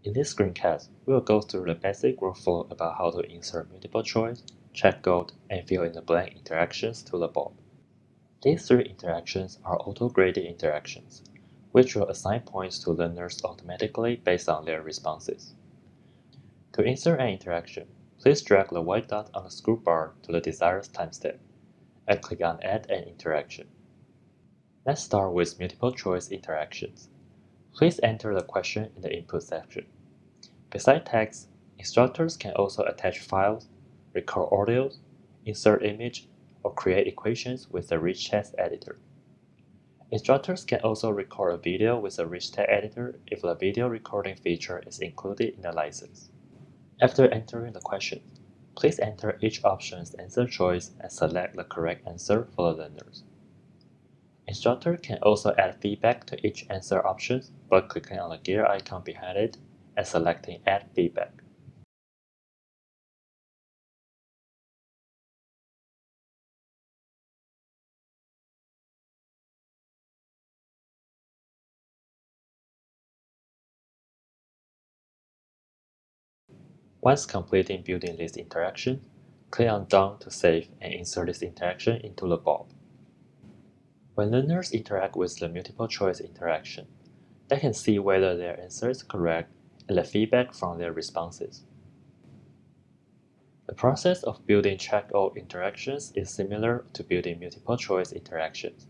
In this screencast, we will go through the basic workflow about how to insert multiple choice, check code, and fill in the blank interactions to the board. These three interactions are auto-graded interactions, which will assign points to learners automatically based on their responses. To insert an interaction, please drag the white dot on the scroll bar to the desired timestamp, and click on Add an Interaction. Let's start with multiple choice interactions. Please enter the question in the input section. Besides text, instructors can also attach files, record audio, insert image, or create equations with the rich text editor. Instructors can also record a video with a rich text editor if the video recording feature is included in the license. After entering the question, please enter each option's answer choice and select the correct answer for the learners. Instructor can also add feedback to each answer option by clicking on the gear icon behind it and selecting Add Feedback. Once completing building this interaction, click on Done to save and insert this interaction into the board. When learners interact with the multiple choice interaction, they can see whether their answer is correct and the feedback from their responses. The process of building check-all interactions is similar to building multiple choice interactions.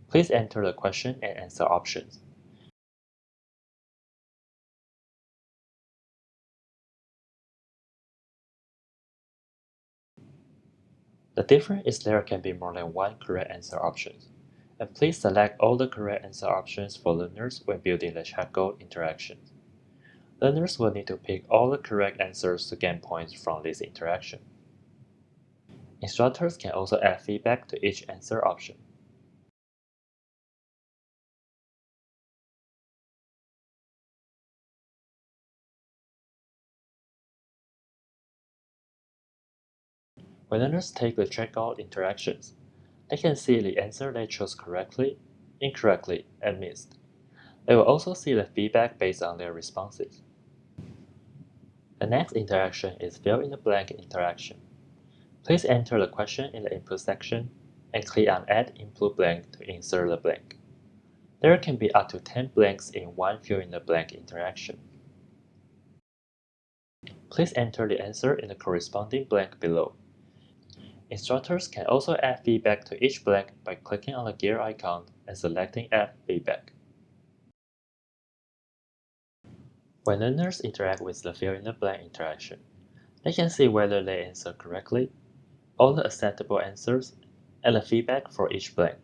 Please enter the question and answer options. The difference is there can be more than one correct answer option, and please select all the correct answer options for learners when building the check-all interactions. Learners will need to pick all the correct answers to gain points from this interaction. Instructors can also add feedback to each answer option. When learners take the check-all interactions, they can see the answer they chose correctly, incorrectly, and missed. They will also see the feedback based on their responses. The next interaction is fill in the blank interaction. Please enter the question in the input section and click on Add Input Blank to insert the blank. There can be up to 10 blanks in one fill in the blank interaction. Please enter the answer in the corresponding blank below. Instructors can also add feedback to each blank by clicking on the gear icon and selecting Add Feedback. When learners interact with the fill in the blank interaction, they can see whether they answer correctly, all the acceptable answers, and the feedback for each blank.